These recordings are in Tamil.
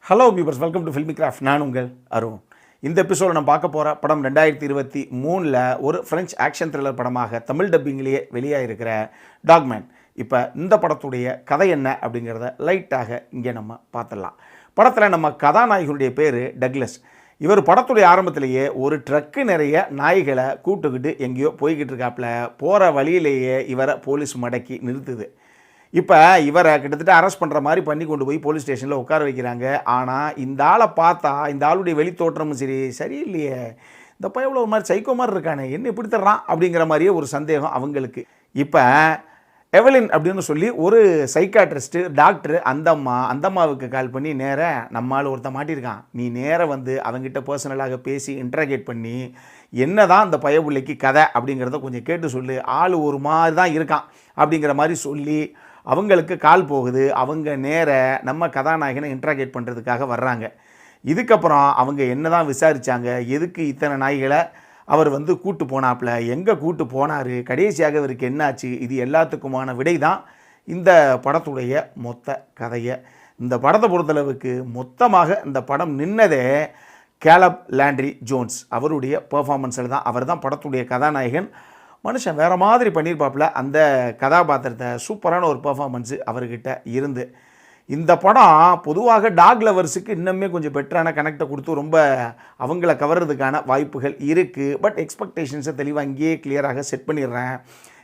Hello viewers, welcome to filmi craft. நான் உங்கள் அருண். இந்த எபிசோட நம்ம பார்க்க போகிற படம் 2023 ஒரு ஃப்ரெஞ்ச் ஆக்ஷன் த்ரில்லர் படமாக தமிழ் டப்பிங்லேயே வெளியாகிருக்கிற டாக்மேன். இப்போ இந்த படத்துடைய கதை என்ன அப்படிங்கிறத லைட்டாக இங்கே நம்ம பார்த்துடலாம். படத்தில் நம்ம கதாநாயகனுடைய பேர் டக்ளஸ். இவர் படத்துடைய ஆரம்பத்திலேயே ஒரு ட்ரக்கு நிறைய நாய்களை கூட்டுக்கிட்டு எங்கேயோ போய்கிட்டு இருக்காப்புல. போகிற வழியிலேயே இவரை போலீஸ் மடக்கி நிறுத்துது. இப்போ இவரை கிட்டத்தட்ட அரெஸ்ட் பண்ணுற மாதிரி பண்ணி கொண்டு போய் போலீஸ் ஸ்டேஷனில் உட்கார வைக்கிறாங்க. ஆனால் இந்த ஆளை பார்த்தா இந்த ஆளுடைய வெளித்தோற்றமும் சரியில்லையே, இந்த பையன் இவ்வளோ ஒரு மாதிரி சைக்கோ மாதிரி இருக்கானே, என்ன இப்படி தர்றான் அப்படிங்கிற மாதிரியே ஒரு சந்தேகம் அவங்களுக்கு. இப்போ எவலின் அப்படின்னு சொல்லி ஒரு சைக்காட்ரிஸ்ட்டு டாக்டர் அந்த அம்மாவுக்கு கால் பண்ணி நேராக நம்மால் ஒருத்தன் மாட்டியிருக்கான், நீ நேராக வந்து அவங்ககிட்ட பர்சனலாக பேசி இன்ட்ராகேட் பண்ணி என்ன தான் அந்த பயபுள்ளைக்கு கதை அப்படிங்கிறத கொஞ்சம் கேட்டு சொல்லு, ஆள் ஒரு மாதிரி தான் இருக்கான் அப்படிங்கிற மாதிரி சொல்லி அவங்களுக்கு கால் போகுது. அவங்க நேர நம்ம கதாநாயகனை இன்ட்ராகேட் பண்ணுறதுக்காக வர்றாங்க. இதுக்கப்புறம் அவங்க என்ன தான் விசாரித்தாங்க, எதுக்கு இத்தனை நாய்களை அவர் வந்து கூட்டு போனாப்புல, எங்கே கூட்டு போனார், கடைசியாக இவருக்கு என்னாச்சு, இது எல்லாத்துக்குமான விடை தான் இந்த படத்துடைய மொத்த கதையை. இந்த படத்தை பொறுத்தளவுக்கு மொத்தமாக இந்த படம் நின்னதே கேலப் லாண்ட்ரி ஜோன்ஸ் அவருடைய பெர்ஃபார்மன்ஸில் தான். அவர் தான் படத்துடைய கதாநாயகன். மனுஷன் வேறு மாதிரி பண்ணியிருப்பாப்புல. அந்த கதாபாத்திரத்தை சூப்பரான ஒரு பெர்ஃபார்மன்ஸு அவர்கிட்ட இருந்து இந்த படம் பொதுவாக டாக் லவர்ஸுக்கு இன்னுமே கொஞ்சம் பெட்டரான கனெக்டை கொடுத்து ரொம்ப அவங்கள கவர்றதுக்கான வாய்ப்புகள் இருக்குது. பட் எக்ஸ்பெக்டேஷன்ஸை தெளிவாக இங்கேயே கிளியராக செட் பண்ணிடுறேன்.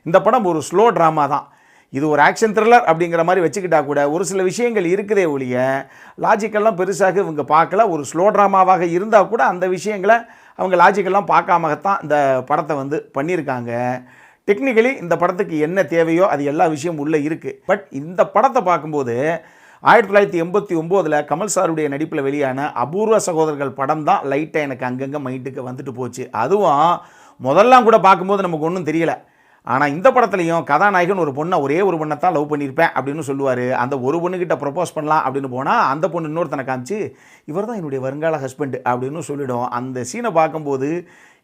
இந்த படம் ஒரு ஸ்லோ ட்ராமா தான். இது ஒரு ஆக்ஷன் த்ரில்லர் அப்படிங்கிற மாதிரி வச்சுக்கிட்டா கூட ஒரு சில விஷயங்கள் இருக்குதே ஒழிய லாஜிக்கெல்லாம் பெருசாக இவங்க பார்க்கல. ஒரு ஸ்லோ ட்ராமாவாக இருந்தால் கூட அந்த விஷயங்களை அவங்க லாஜிக்கெல்லாம் பார்க்காமத்தான் இந்த படத்தை வந்து பண்ணியிருக்காங்க. டெக்னிக்கலி இந்த படத்துக்கு என்ன தேவையோ அது எல்லா விஷயமும் உள்ளே இருக்குது. பட் இந்த படத்தை பார்க்கும்போது 1989 கமல் சாருடைய நடிப்பில் வெளியான அபூர்வ சகோதரர்கள் படம் தான் லைட்டாக எனக்கு அங்கங்கே மைண்டுக்கு வந்துட்டு போச்சு. அதுவும் முதல்லாம் கூட பார்க்கும்போது நமக்கு ஒன்றும் தெரியலை. ஆனால் இந்த படத்துலையும் கதாநாயகன் ஒரே ஒரு பொண்ணை தான் லவ் பண்ணியிருப்பேன் அப்படின்னு சொல்லுவார். அந்த ஒரு பொண்ணுக்கிட்ட ப்ரப்போஸ் பண்ணலாம் அப்படின்னு போனால் அந்த பொண்ணு இன்னொருத்தனை காமிச்சு இவர் தான் என்னுடைய வருங்கால ஹஸ்பண்ட் அப்படின்னு சொல்லிடும். அந்த சீனை பார்க்கும்போது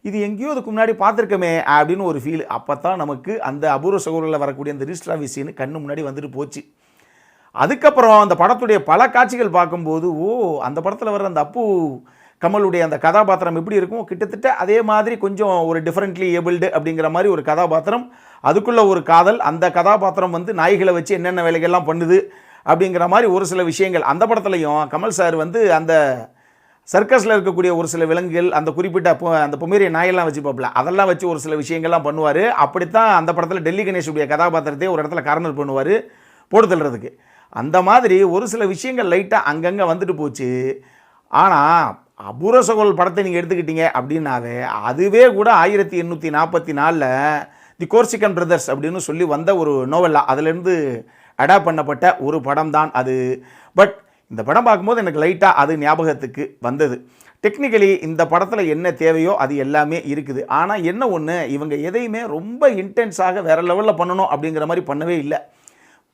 இது எங்கேயோ அதுக்கு முன்னாடி பார்த்துருக்கமே அப்படின்னு ஒரு ஃபீல். அப்போ தான் நமக்கு அந்த அபூர்வ சகோதரர்களில் வரக்கூடிய அந்த ரிஜிஸ்டர் சீனு கண்ணு முன்னாடி வந்துட்டு போச்சு. அதுக்கப்புறம் அந்த படத்துடைய பல காட்சிகள் பார்க்கும்போது அந்த படத்தில் வர அந்த அப்பு கமலுடைய அந்த கதாபாத்திரம் எப்படி இருக்கும், கிட்டத்தட்ட அதே மாதிரி கொஞ்சம் ஒரு டிஃப்ரெண்ட்லி ஏபிள்டு அப்படிங்கிற மாதிரி ஒரு கதாபாத்திரம், அதுக்குள்ளே ஒரு காதல், அந்த கதாபாத்திரம் வந்து நாய்களை வச்சு என்னென்ன வேலைகள்லாம் பண்ணுது அப்படிங்கிற மாதிரி ஒரு சில விஷயங்கள். அந்த படத்துலையும் கமல் சார் வந்து அந்த சர்க்கஸில் இருக்கக்கூடிய ஒரு சில விலங்குகள், அந்த குறிப்பிட்ட அந்த பொமேரிய நாயெல்லாம் வச்சு பார்ப்பல, அதெல்லாம் வச்சு ஒரு சில விஷயங்கள்லாம் பண்ணுவார். அப்படித்தான் அந்த படத்தில் டெல்லி கணேஷுடைய கதாபாத்திரத்தையே ஒரு இடத்துல கார்னர் பண்ணுவார் போட்டு தள்ளுறதுக்கு. அந்த மாதிரி ஒரு சில விஷயங்கள் லைட்டாக அங்கங்கே வந்துட்டு போச்சு. ஆனால் அபூர்வ சகோதரர்கள் படத்தை நீங்கள் எடுத்துக்கிட்டீங்க அப்படின்னாவே அதுவே கூட 1844 தி கோர்சிகன் பிரதர்ஸ் அப்படின்னு சொல்லி வந்த ஒரு நோவல்லா, அதிலேருந்து அடாப்ட் பண்ணப்பட்ட ஒரு படம் தான் அது. பட் இந்த படம் பார்க்கும்போது எனக்கு லைட்டாக அது ஞாபகத்துக்கு வந்தது. டெக்னிக்கலி இந்த படத்தில் என்ன தேவையோ அது எல்லாமே இருக்குது. ஆனால் என்ன ஒன்று, இவங்க எதையுமே ரொம்ப இன்டென்ஸாக வேறு லெவலில் பண்ணணும் அப்படிங்கிற மாதிரி பண்ணவே இல்லை.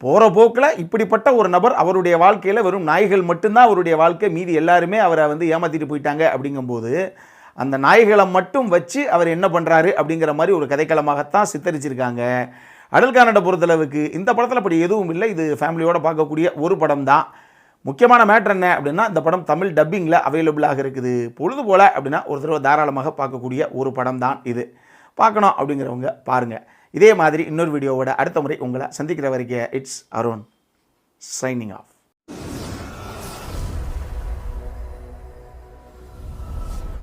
போகிற போக்கில் இப்படிப்பட்ட ஒரு நபர், அவருடைய வாழ்க்கையில் வெறும் நாய்கள் மட்டும்தான் அவருடைய வாழ்க்கை, மீதி எல்லாருமே அவரை வந்து ஏமாற்றிட்டு போயிட்டாங்க. அப்படிங்கும்போது அந்த நாய்களை மட்டும் வச்சு அவர் என்ன பண்ணுறாரு அப்படிங்கிற மாதிரி ஒரு கதைக்களமாகத்தான் சித்தரிச்சிருக்காங்க. அடல் கானடை பொறுத்தளவுக்கு இந்த படத்தில் அப்படி எதுவும் இல்லை. இது ஃபேமிலியோடு பார்க்கக்கூடிய ஒரு படம் தான். முக்கியமான மேட்ரு என்ன அப்படின்னா, இந்த படம் தமிழ் டப்பிங்கில் அவைலபிளாக இருக்குது. பொழுது போல் அப்படின்னா ஒரு தடவை தாராளமாக பார்க்கக்கூடிய ஒரு படம் தான் இது. பார்க்கணும் அப்படிங்கிறவங்க பாருங்கள். இதே மாதிரி இன்னொரு வீடியோவோட அடுத்த முறை உங்களை சந்திக்கிற வரைக்கும் இட்ஸ் அருண் சைனிங் ஆஃப்.